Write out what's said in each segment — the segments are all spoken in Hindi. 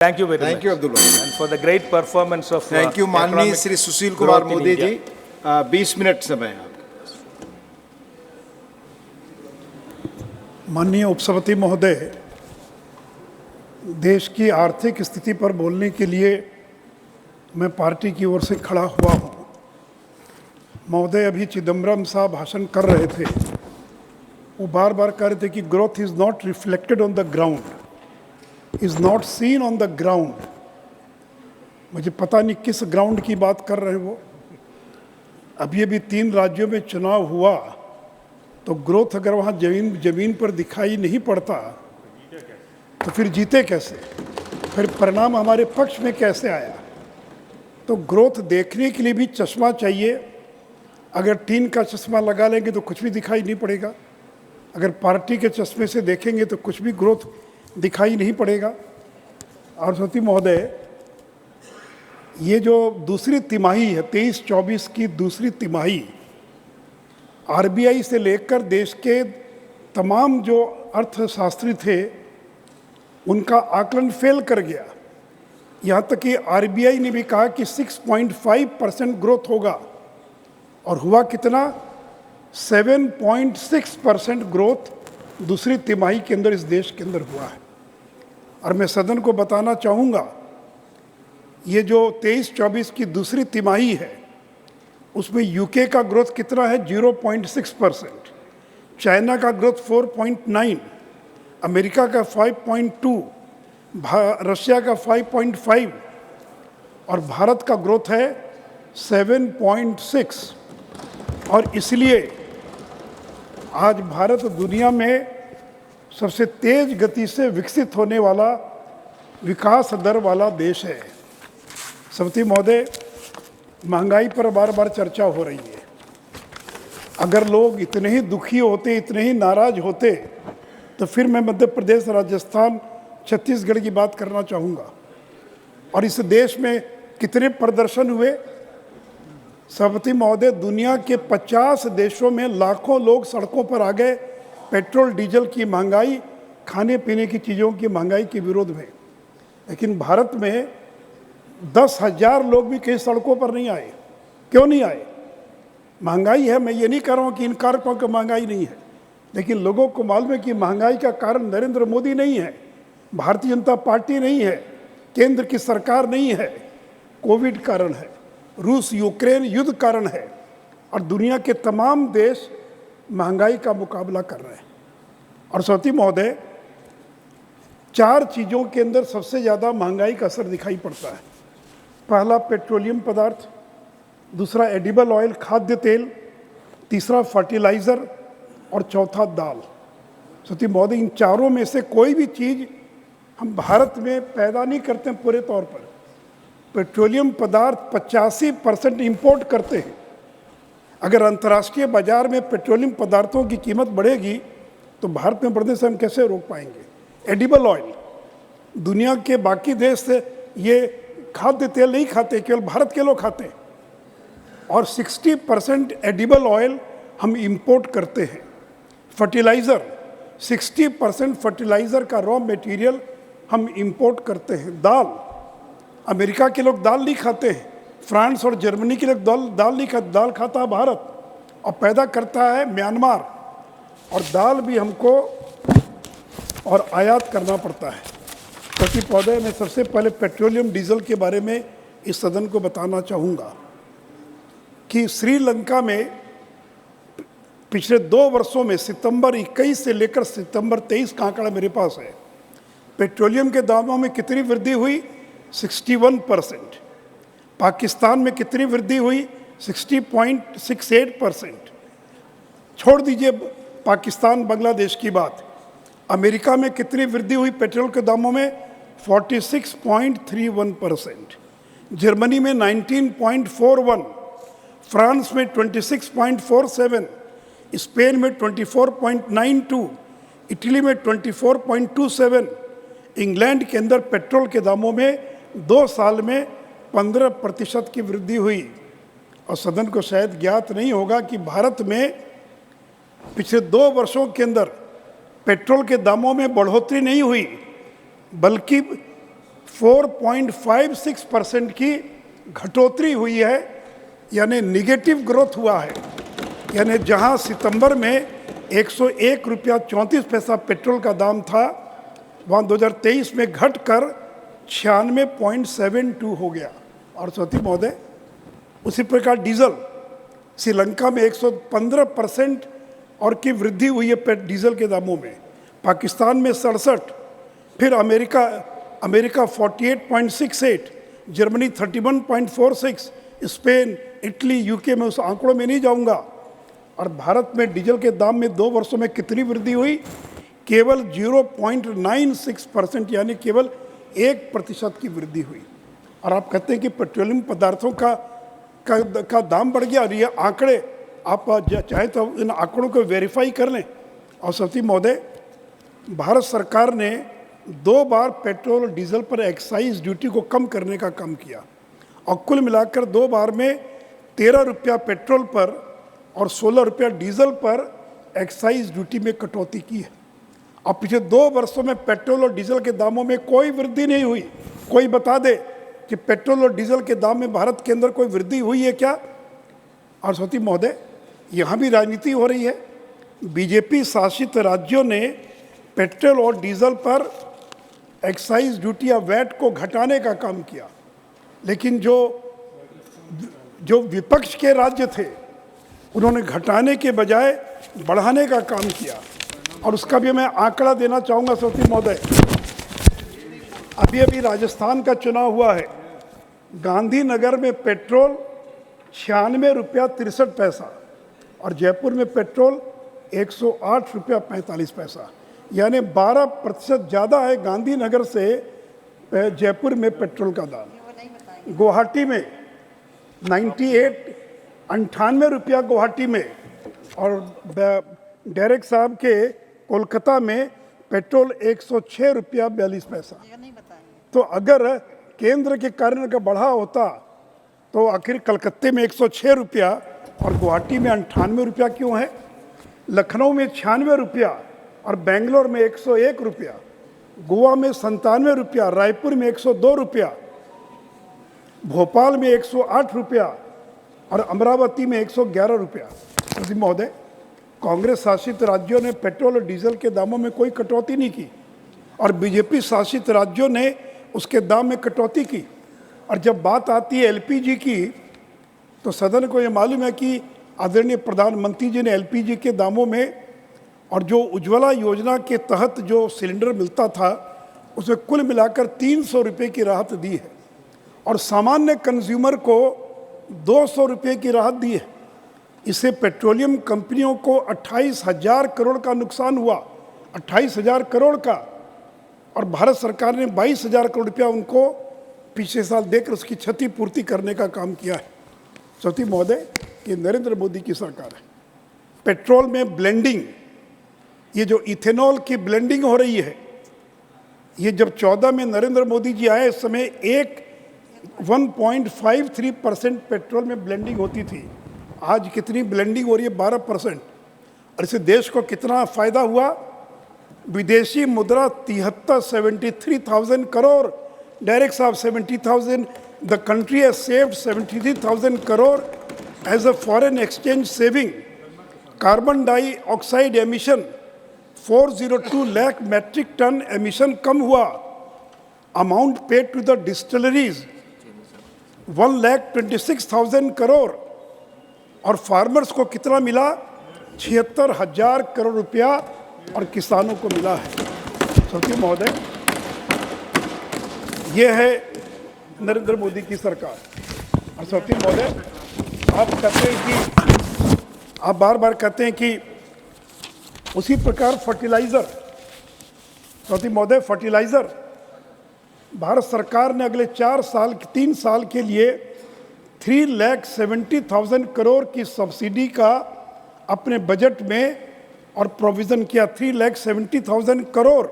Thank you very much. Thank you, Abdul Wahab. And for the great performance of Thank you, माननीय economic Shri Sushil Kumar growth in Modi India. Ji. 20 minute समय है आपके पास। माननीय उपसभापति महोदय, देश की आर्थिक स्थिति पर बोलने के लिए मैं पार्टी की ओर से खड़ा हुआ हूँ। महोदय, अभी चिदम्बरम साहब भाषण कर रहे थे, वो बार बार कह रहे थे कि growth is not reflected on the ground, is not seen on the ground. मुझे पता नहीं किस ग्राउंड की बात कर रहे हैं वो। अभी 3 राज्यों में चुनाव हुआ तो ग्रोथ अगर वहाँ जमीन पर दिखाई नहीं पड़ता तो फिर जीते कैसे, फिर परिणाम हमारे पक्ष में कैसे आया। तो ग्रोथ देखने के लिए भी चश्मा चाहिए। अगर टीन का चश्मा लगा लेंगे तो कुछ भी दिखाई नहीं पड़ेगा, अगर पार्टी के चश्मे से देखेंगे तो कुछ भी ग्रोथ दिखाई नहीं पड़ेगा। और सती महोदय, ये जो दूसरी तिमाही है 23-24 की दूसरी तिमाही, आरबीआई से लेकर देश के तमाम जो अर्थशास्त्री थे उनका आकलन फेल कर गया। यहाँ तक कि आरबीआई ने भी कहा कि 6.5% ग्रोथ होगा और हुआ कितना, 7.6% ग्रोथ दूसरी तिमाही के अंदर इस देश के अंदर हुआ है। और मैं सदन को बताना चाहूँगा, ये जो 23-24 की दूसरी तिमाही है उसमें यूके का ग्रोथ कितना है, 0.6%, चाइना का ग्रोथ 4.9, अमेरिका का 5.2, रशिया का 5.5 और भारत का ग्रोथ है 7.6। और इसलिए आज भारत दुनिया में सबसे तेज गति से विकसित होने वाला विकास दर वाला देश है। सभापति महोदय, महंगाई पर बार बार चर्चा हो रही है। अगर लोग इतने ही दुखी होते, इतने ही नाराज होते, तो फिर मैं मध्य प्रदेश, राजस्थान, छत्तीसगढ़ की बात करना चाहूँगा। और इस देश में कितने प्रदर्शन हुए सभापति महोदय, दुनिया के 50 देशों में लाखों लोग सड़कों पर आ गए पेट्रोल डीजल की महंगाई, खाने पीने की चीज़ों की महंगाई के विरोध में। लेकिन भारत में 10,000 लोग भी कहीं सड़कों पर नहीं आए। क्यों नहीं आए? महंगाई है। मैं ये नहीं कह रहा हूँ कि इनकार करो कि महंगाई नहीं है, लेकिन लोगों को मालूम है कि महंगाई का कारण नरेंद्र मोदी नहीं है, भारतीय जनता पार्टी नहीं है, केंद्र की सरकार नहीं है, कोविड कारण है, रूस यूक्रेन युद्ध कारण है। और दुनिया के तमाम देश महंगाई का मुकाबला कर रहे हैं। और सभापति महोदय, 4 चीज़ों के अंदर सबसे ज़्यादा महंगाई का असर दिखाई पड़ता है। पहला पेट्रोलियम पदार्थ, दूसरा एडिबल ऑयल खाद्य तेल, तीसरा फर्टिलाइज़र और चौथा दाल। सभापति महोदय, इन चारों में से कोई भी चीज़ हम भारत में पैदा नहीं करते हैं पूरे तौर पर। पेट्रोलियम पदार्थ 85% इंपोर्ट करते हैं। अगर अंतर्राष्ट्रीय बाजार में पेट्रोलियम पदार्थों की कीमत बढ़ेगी तो भारत में बढ़ने से हम कैसे रोक पाएंगे। एडिबल ऑयल, दुनिया के बाकी देश से ये खाद्य तेल नहीं खाते, केवल भारत के लोग खाते हैं। और 60% एडिबल ऑयल हम इंपोर्ट करते हैं। फर्टिलाइज़र, 60% फर्टिलाइज़र का रॉ मटेरियल हम इंपोर्ट करते हैं। दाल, अमेरिका के लोग दाल नहीं खाते हैं, फ्रांस और जर्मनी के लोग दाल नहीं खाते, दाल खाता है भारत और पैदा करता है म्यांमार। और दाल भी हमको और आयात करना पड़ता है। प्रति पौधे में सबसे पहले पेट्रोलियम डीजल के बारे में इस सदन को बताना चाहूँगा कि श्रीलंका में पिछले 2 वर्षों में सितंबर 21 से लेकर सितंबर 23 का आंकड़ा मेरे पास है, पेट्रोलियम के दामों में कितनी वृद्धि हुई, 61%। पाकिस्तान में कितनी वृद्धि हुई, 60.68%। छोड़ दीजिए पाकिस्तान बांग्लादेश की बात, अमेरिका में कितनी वृद्धि हुई पेट्रोल के दामों में, 46.31%। जर्मनी में 19.41, फ्रांस में 26.47, स्पेन में 24.92, इटली में 24.27। इंग्लैंड के अंदर पेट्रोल के दामों में 2 साल में 15% की वृद्धि हुई। और सदन को शायद ज्ञात नहीं होगा कि भारत में पिछले 2 वर्षों के अंदर पेट्रोल के दामों में बढ़ोतरी नहीं हुई, बल्कि 4.56% की घटोतरी हुई है, यानी निगेटिव ग्रोथ हुआ है। यानी जहां सितंबर में 101 रुपया 34 पैसा पेट्रोल का दाम था, वहाँ 2023 में घटकर 96.72 हो गया। और साथी महोदय, उसी प्रकार डीजल, श्रीलंका में 115% और की वृद्धि हुई है डीजल के दामों में, पाकिस्तान में 67, फिर America 48.68, Germany 31.46, Spain, Italy, UK में उस आंकड़ों में नहीं जाऊंगा। और भारत में डीजल के दाम में 2 वर्षों में कितनी वृद्धि हुई? केवल 0.96%, यानी केवल 1% की वृद्धि हुई। और आप कहते हैं कि पेट्रोलियम पदार्थों का दाम बढ़ गया। और ये आंकड़े आप चाहे तो इन आंकड़ों को वेरीफाई कर लें। और साथी महोदय, भारत सरकार ने 2 बार पेट्रोल और डीजल पर एक्साइज ड्यूटी को कम करने का काम किया, और कुल मिलाकर 2 बार में 13 रुपया पेट्रोल पर और 16 रुपया डीजल पर एक्साइज ड्यूटी में कटौती की है। अब पिछले 2 वर्षों में पेट्रोल और डीजल के दामों में कोई वृद्धि नहीं हुई। कोई बता दे कि पेट्रोल और डीजल के दाम में भारत के अंदर कोई वृद्धि हुई है क्या? और साथी महोदय, यहाँ भी राजनीति हो रही है। बीजेपी शासित राज्यों ने पेट्रोल और डीजल पर एक्साइज ड्यूटी या वैट को घटाने का काम किया, लेकिन जो विपक्ष के राज्य थे उन्होंने घटाने के बजाय बढ़ाने का काम किया। और उसका भी मैं आंकड़ा देना चाहूँगा साथी महोदय। अभी राजस्थान का चुनाव हुआ है, गांधीनगर में पेट्रोल 96 रुपया 63 पैसा और जयपुर में पेट्रोल 108 रुपया 45 पैसा, यानी 12% ज़्यादा है गांधीनगर से जयपुर में पेट्रोल का दाम। गुवाहाटी में 98 रुपया गुवाहाटी में, और डायरेक्ट साहब के कोलकाता में पेट्रोल 106 रुपया 42 पैसा। तो अगर केंद्र के कारण का बढ़ा होता तो आखिर कलकत्ते में 106 रुपया और गुवाहाटी में 98 रुपया क्यों है? लखनऊ में 96 रुपया और बेंगलोर में 101 रुपया, गोवा में 97 रुपया, रायपुर में 102 रुपया, भोपाल में 108 रुपया और अमरावती में 111 रुपया। श्री महोदय, कांग्रेस शासित राज्यों ने पेट्रोल और डीजल के दामों में कोई कटौती नहीं की, और बीजेपी शासित राज्यों ने उसके दाम में कटौती की। और जब बात आती है एलपीजी की, तो सदन को ये मालूम है कि आदरणीय प्रधानमंत्री जी ने एलपीजी के दामों में और जो उज्ज्वला योजना के तहत जो सिलेंडर मिलता था उसमें कुल मिलाकर 300 रुपये की राहत दी है, और सामान्य कंज्यूमर को 200 रुपये की राहत दी है। इससे पेट्रोलियम कंपनियों को 28,000 करोड़ का नुकसान हुआ, 28,000 करोड़ का, और भारत सरकार ने 22,000 करोड़ रुपया उनको पिछले साल देकर उसकी क्षतिपूर्ति करने का काम किया है। साथी महोदय, ये नरेंद्र मोदी की सरकार है। पेट्रोल में ब्लेंडिंग, ये जो इथेनॉल की ब्लेंडिंग हो रही है, ये जब 14 में नरेंद्र मोदी जी आए, इस समय 1.53% पेट्रोल में ब्लेंडिंग होती थी। आज कितनी ब्लेंडिंग हो रही है? 12%। और इससे देश को कितना फ़ायदा हुआ? विदेशी मुद्रा 73,000 करोड़, डायरेक्ट साहब 70,000, the country has saved 73,000 crore as a foreign exchange saving. Carbon dioxide emission 402 lakh metric tonne emission कम हुआ। Amount paid to the distilleries 1,26,000 crore, और फार्मर्स को कितना मिला? 76,000 करोड़ रुपया, और किसानों को मिला है। साथी महोदय, ये है नरेंद्र मोदी की सरकार। और साथी महोदय, आप कहते हैं कि आप बार बार कहते हैं कि उसी प्रकार फर्टिलाइज़र, साथी महोदय, फर्टिलाइज़र भारत सरकार ने अगले 3 साल के लिए 3,70,000 करोड़ की सब्सिडी का अपने बजट में और प्रोविज़न किया, 3,70,000 करोड़।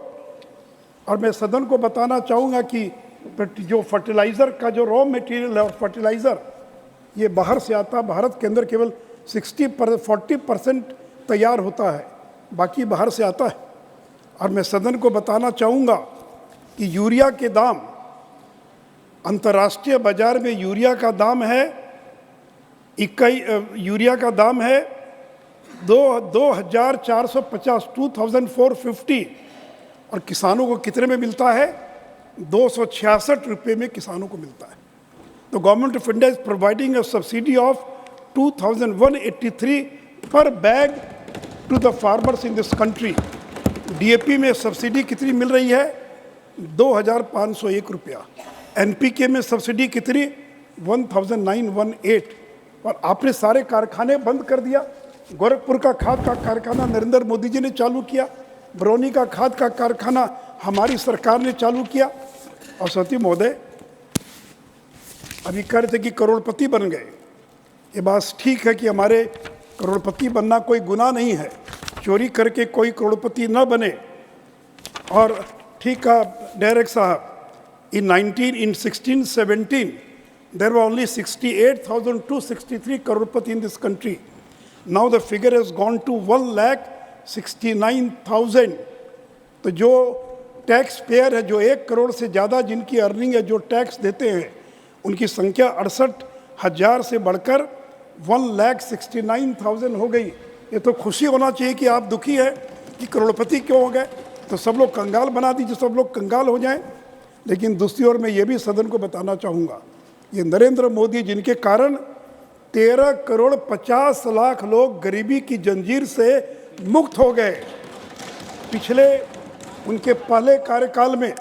और मैं सदन को बताना चाहूँगा कि जो फर्टिलाइज़र का जो रॉ मटेरियल है और फर्टिलाइज़र, ये बाहर से आता, भारत के अंदर केवल 40% तैयार होता है, बाकी बाहर से आता है। और मैं सदन को बताना चाहूँगा कि यूरिया के दाम अंतर्राष्ट्रीय बाजार में यूरिया का दाम है यूरिया का दाम है 2,450 और किसानों को कितने में मिलता है? 266 रुपये में किसानों को मिलता है। तो government of India is providing a subsidy of 2,183 per bag to the farmers in this country. DAP में सब्सिडी कितनी मिल रही है? 2,501 रुपया। एनपीके में सब्सिडी कितनी? 1,918। और आपने सारे कारखाने बंद कर दिया। गोरखपुर का खाद का कारखाना नरेंद्र मोदी जी ने चालू किया, बरौनी का खाद का कारखाना हमारी सरकार ने चालू किया। और सती महोदय, अभी कह रहे थे कि करोड़पति बन गए। ये बात ठीक है कि हमारे करोड़पति बनना कोई गुनाह नहीं है, चोरी करके कोई करोड़पति न बने। और ठीक है डायरेक्ट साहब, in 1617 there were only 68,263 crorepati in this country. Now the figure has gone to 1,69,000. तो जो टैक्स पेयर है, जो 1 करोड़ से ज़्यादा जिनकी अर्निंग है, जो टैक्स देते हैं, उनकी संख्या 68,000 से बढ़कर 1,69,000 हो गई। ये तो खुशी होना चाहिए कि आप दुखी है कि करोड़पति क्यों हो गए। तो सब लोग कंगाल बना दीजिए, सब लोग कंगाल हो जाएं। लेकिन दूसरी ओर मैं ये भी सदन को बताना चाहूँगा, ये नरेंद्र मोदी जिनके कारण 13 करोड़ 50 लाख लोग गरीबी की जंजीर से मुक्त हो गए। पिछले उनके पहले कार्यकाल में,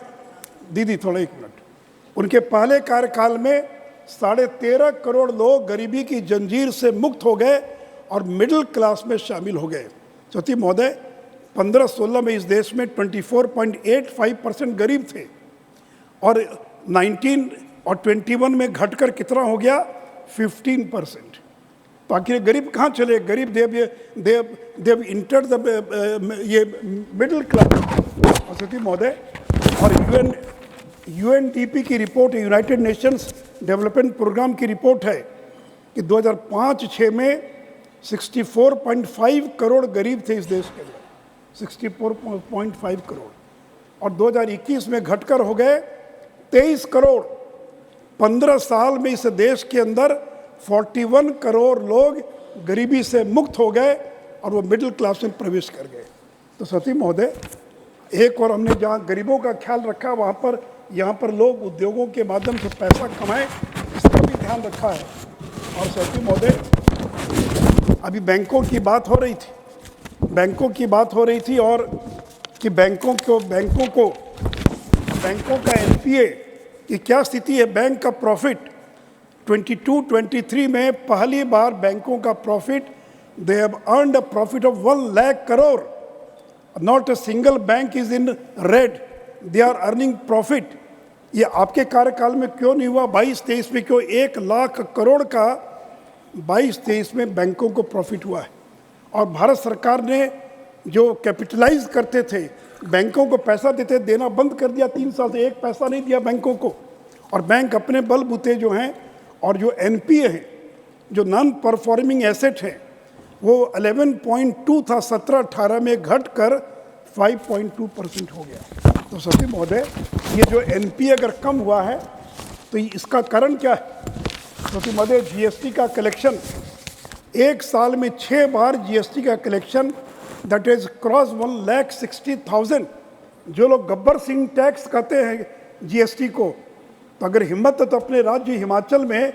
दीदी थोड़ा 1 मिनट, उनके पहले कार्यकाल में 13.5 करोड़ लोग गरीबी की जंजीर से मुक्त हो गए और मिडिल क्लास में शामिल हो गए। सती महोदय, 15-16 में इस देश में 24.85% गरीब थे और 19 और 21 में घटकर कितना हो गया? 15%। तो आखिर गरीब कहाँ चले? गरीब देव इंटर द ये मिडिल क्लास। सती महोदय, और यूएनडीपी की रिपोर्ट है, यूनाइटेड नेशंस डेवलपमेंट प्रोग्राम की रिपोर्ट है कि 2005-06 में 64.5 करोड़ गरीब थे इस देश के अंदर, 64.5 करोड़, और 2021 में घटकर हो गए 23 करोड़। 15 साल में इस देश के अंदर 41 करोड़ लोग गरीबी से मुक्त हो गए और वो मिडिल क्लास में प्रवेश कर गए। तो सती महोदय, एक और हमने जहाँ गरीबों का ख्याल रखा, वहाँ पर यहाँ पर लोग उद्योगों के माध्यम से पैसा कमाएं, इसका भी ध्यान रखा है। और सती महोदय, अभी बैंकों की बात हो रही थी, और कि बैंकों का एनपीए की क्या स्थिति है। बैंक का प्रॉफिट 22-23 में पहली बार बैंकों का profit, they have earned a profit of 1 lakh crore. Not a single bank is in red, they are earning profit. ये आपके कार्यकाल में क्यों नहीं हुआ? 22-23 में क्यों 1 लाख करोड़ का 22-23 में बैंकों को प्रॉफिट हुआ है। और भारत सरकार ने जो कैपिटलाइज करते थे, बैंकों को पैसा देना बंद कर दिया। 3 साल से 1 पैसा नहीं दिया बैंकों को। और बैंक अपने बलबूते जो हैं, और जो एनपीए हैं, जो नॉन परफॉर्मिंग एसेट है, वो 11.2 था, 17-18 में घटकर 5.2% हो गया। तो सती महोदय, ये जो एनपीए अगर कम हुआ है तो इसका कारण क्या है? सती महोदय, जीएसटी का कलेक्शन, 1 साल में 6 बार जीएसटी का कलेक्शन, दैट इज क्रॉस 1,60,000। जो लोग गब्बर सिंह टैक्स कहते हैं जीएसटी को, तो अगर हिम्मत है तो अपने राज्य हिमाचल में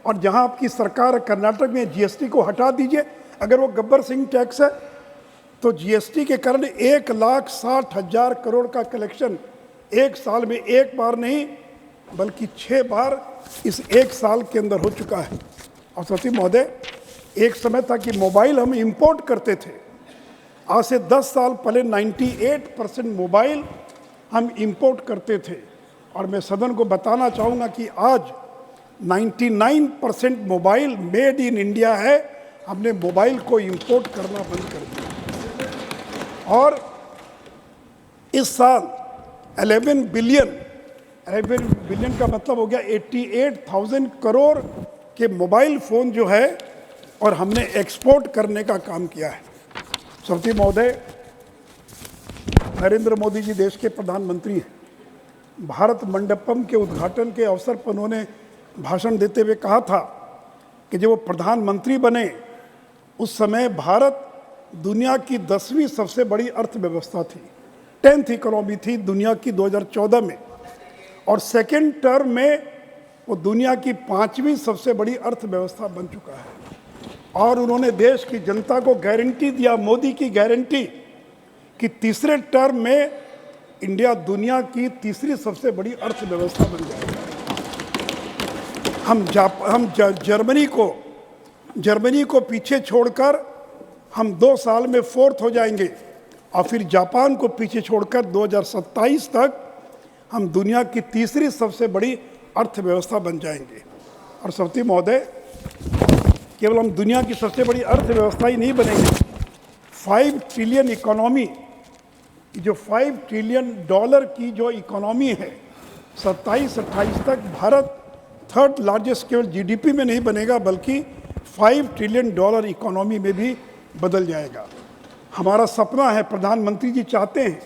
और जहां आपकी सरकार कर्नाटक में जीएसटी को हटा दीजिए। अगर वो गब्बर सिंह टैक्स है तो जीएसटी के कारण 1,60,000 करोड़ का कलेक्शन 1 साल में 1 बार नहीं बल्कि 6 बार इस 1 साल के अंदर हो चुका है। और सती महोदय, एक समय था कि मोबाइल हम इंपोर्ट करते थे। आज से 10 साल पहले 98% मोबाइल हम इंपोर्ट करते थे। और मैं सदन को बताना चाहूँगा कि आज 99% मोबाइल मेड इन इंडिया है। हमने मोबाइल को इंपोर्ट करना बंद कर दिया। और इस साल 11 बिलियन का मतलब हो गया 88,000 करोड़ के मोबाइल फ़ोन जो है, और हमने एक्सपोर्ट करने का काम किया है। सती महोदय, नरेंद्र मोदी जी देश के प्रधानमंत्री हैं भारत मंडपम के उद्घाटन के अवसर पर उन्होंने भाषण देते हुए कहा था कि जब वो प्रधानमंत्री बने उस समय भारत दुनिया की 10वीं सबसे बड़ी अर्थव्यवस्था थी, 10th इकोनॉमी थी दुनिया की 2014 में, और सेकेंड टर्म में वो दुनिया की 5वीं सबसे बड़ी अर्थव्यवस्था बन चुका है। और उन्होंने देश की जनता को गारंटी दिया, मोदी की गारंटी, कि तीसरे टर्म में इंडिया दुनिया की तीसरी सबसे बड़ी अर्थव्यवस्था बन जाएगा। हम जर्मनी को पीछे छोड़कर हम 2 साल में 4th हो जाएंगे, और फिर जापान को पीछे छोड़कर 2027 तक हम दुनिया की तीसरी सबसे बड़ी अर्थव्यवस्था बन जाएंगे। और सभापति महोदय, केवल हम दुनिया की सबसे बड़ी अर्थव्यवस्था ही नहीं बनेंगे, 5 ट्रिलियन इकोनॉमी, जो $5 ट्रिलियन की जो इकोनॉमी है, 27-28 तक भारत 3rd लार्जेस्ट केवल जीडीपी में नहीं बनेगा बल्कि $5 ट्रिलियन इकोनॉमी में भी बदल जाएगा। हमारा सपना है, प्रधानमंत्री जी चाहते हैं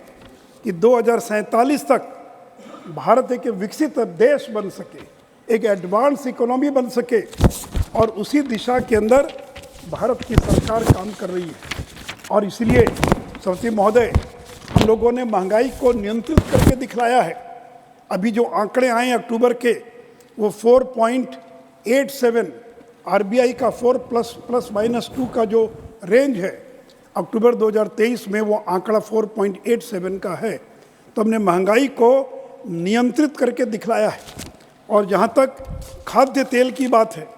कि 2047 तक भारत एक विकसित देश बन सके, एक एडवांस इकोनॉमी बन सके, और उसी दिशा के अंदर भारत की सरकार काम कर रही है। और इसलिए सभापति महोदय, हम लोगों ने महंगाई को नियंत्रित करके दिखलाया है। अभी जो आंकड़े आए अक्टूबर के, वो 4.87, आरबीआई का 4 +2 का जो रेंज है, अक्टूबर 2023 में वो आंकड़ा 4.87 का है। तो हमने महंगाई को नियंत्रित करके दिखलाया है। और जहाँ तक खाद्य तेल की बात है,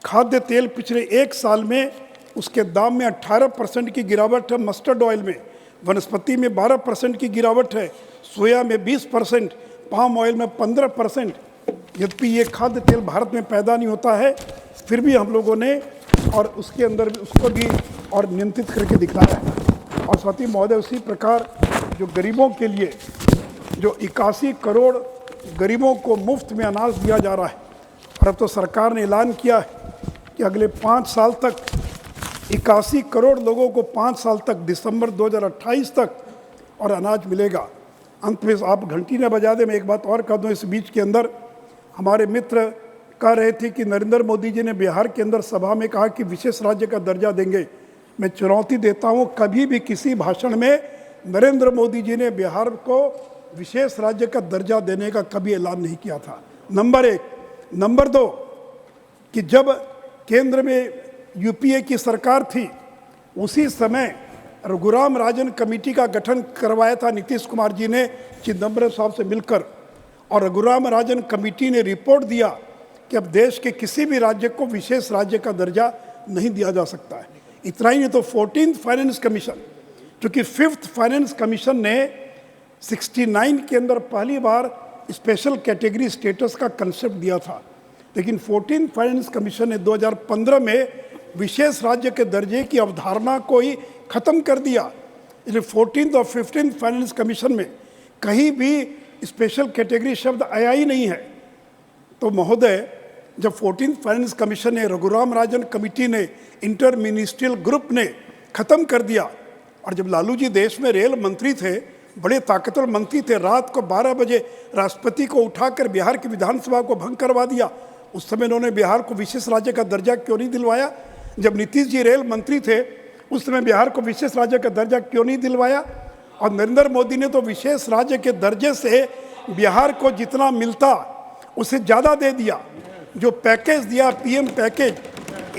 खाद्य तेल पिछले 1 साल में उसके दाम में 18% की गिरावट है, मस्टर्ड ऑयल में, वनस्पति में 12% की गिरावट है, सोया में 20%, पाम ऑयल में 15%। यद्यपि ये खाद्य तेल भारत में पैदा नहीं होता है, फिर भी हम लोगों ने और उसके अंदर उसको भी और नियंत्रित करके दिखलाया है। और साथ ही महोदय, उसी प्रकार जो गरीबों के लिए जो 81 करोड़ गरीबों को मुफ्त में अनाज दिया जा रहा है, और अब तो सरकार ने ऐलान किया है कि अगले 5 साल तक 81 करोड़ लोगों को 5 साल तक, दिसंबर 2028 तक और अनाज मिलेगा। अंत में आप घंटी न बजा दें, मैं एक बात और कह दूँ। इस बीच के अंदर हमारे मित्र कह रहे थे कि नरेंद्र मोदी जी ने बिहार के अंदर सभा में कहा कि विशेष राज्य का दर्जा देंगे। मैं चुनौती देता हूँ, कभी भी किसी भाषण में नरेंद्र मोदी जी ने बिहार को विशेष राज्य का दर्जा देने का कभी ऐलान नहीं किया था, नंबर 1। नंबर 2, कि जब केंद्र में यूपीए की सरकार थी, उसी समय रघुराम राजन कमेटी का गठन करवाया था नीतीश कुमार जी ने चिदम्बरम साहब से मिलकर, और रघुराम राजन कमेटी ने रिपोर्ट दिया कि अब देश के किसी भी राज्य को विशेष राज्य का दर्जा नहीं दिया जा सकता है। इतना ही नहीं तो 14th फाइनेंस कमीशन, चूँकि 5th फाइनेंस कमीशन ने 69 के अंदर पहली बार स्पेशल कैटेगरी स्टेटस का कंसेप्ट दिया था, लेकिन 14th फाइनेंस कमीशन ने 2015 में विशेष राज्य के दर्जे की अवधारणा को ही ख़त्म कर दिया। इसलिए 14th और 15th फाइनेंस कमीशन में कहीं भी स्पेशल कैटेगरी शब्द आया ही नहीं है। तो महोदय, जब 14th फाइनेंस कमीशन ने, रघुराम राजन कमेटी ने, इंटर मिनिस्ट्रियल ग्रुप ने ख़त्म कर दिया, और जब लालू जी देश में रेल मंत्री थे, बड़े ताकतवर मंत्री थे, रात को 12 बजे राष्ट्रपति को उठाकर बिहार की विधानसभा को भंग करवा दिया, उस समय उन्होंने बिहार को विशेष राज्य का दर्जा क्यों नहीं दिलवाया? जब नीतीश जी रेल मंत्री थे, उस समय बिहार को विशेष राज्य का दर्जा क्यों नहीं दिलवाया? और नरेंद्र मोदी ने तो विशेष राज्य के दर्जे से बिहार को जितना मिलता उसे ज़्यादा दे दिया। जो पैकेज दिया, पीएम पैकेज,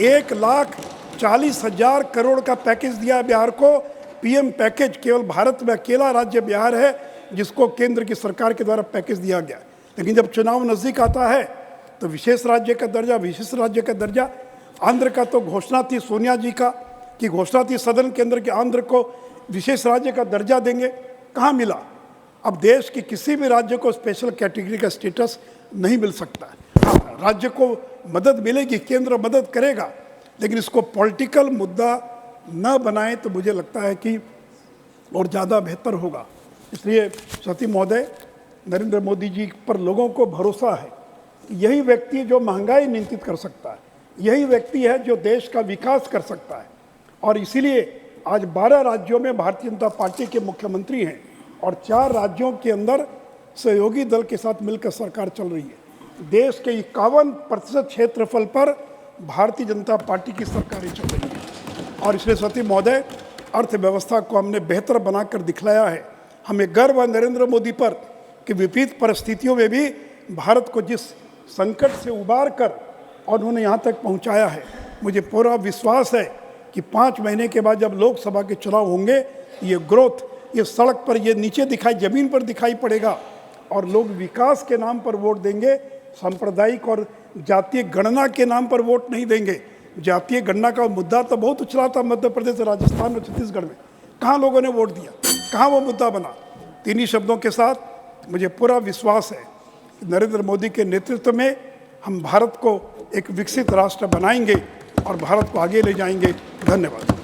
1,40,000 करोड़ का पैकेज दिया बिहार को, पीएम पैकेज। केवल भारत में अकेला राज्य बिहार है जिसको केंद्र की सरकार के द्वारा पैकेज दिया गया। लेकिन जब चुनाव नज़दीक आता है तो विशेष राज्य का दर्जा, विशेष राज्य का दर्जा। आंध्र का तो घोषणा थी सोनिया जी का, कि घोषणा थी सदन के अंदर कि आंध्र को विशेष राज्य का दर्जा देंगे, कहाँ मिला? अब देश के किसी भी राज्य को स्पेशल कैटेगरी का स्टेटस नहीं मिल सकता है। हाँ, राज्य को मदद मिलेगी, केंद्र मदद करेगा, लेकिन इसको पॉलिटिकल मुद्दा न बनाए तो मुझे लगता है कि और ज़्यादा बेहतर होगा। इसलिए सती महोदय, नरेंद्र मोदी जी पर लोगों को भरोसा है कि यही व्यक्ति जो महंगाई नियंत्रित कर सकता है, यही व्यक्ति है जो देश का विकास कर सकता है। और इसीलिए आज 12 राज्यों में भारतीय जनता पार्टी के मुख्यमंत्री हैं, और 4 राज्यों के अंदर सहयोगी दल के साथ मिलकर सरकार चल रही है। देश के 51% क्षेत्रफल पर भारतीय जनता पार्टी की सरकारें चल रही है और इसलिए सती महोदय, अर्थव्यवस्था को हमने बेहतर बनाकर दिखलाया है। हमें गर्व है नरेंद्र मोदी पर कि विपरीत परिस्थितियों में भी भारत को जिस संकट से उबार कर और उन्होंने यहाँ तक पहुँचाया है, मुझे पूरा विश्वास है कि 5 महीने के बाद जब लोकसभा के चुनाव होंगे, ये ग्रोथ ये सड़क पर, ये नीचे दिखाई, जमीन पर दिखाई पड़ेगा और लोग विकास के नाम पर वोट देंगे, सांप्रदायिक और जातीय गणना के नाम पर वोट नहीं देंगे। जातीय गणना का मुद्दा तो बहुत उछला था मध्य प्रदेश, राजस्थान और छत्तीसगढ़ में, कहाँ लोगों ने वोट दिया, कहाँ वो मुद्दा बना। तीन ही शब्दों के साथ मुझे पूरा विश्वास है कि नरेंद्र मोदी के नेतृत्व में हम भारत को एक विकसित राष्ट्र बनाएंगे और भारत को आगे ले जाएंगे। धन्यवाद।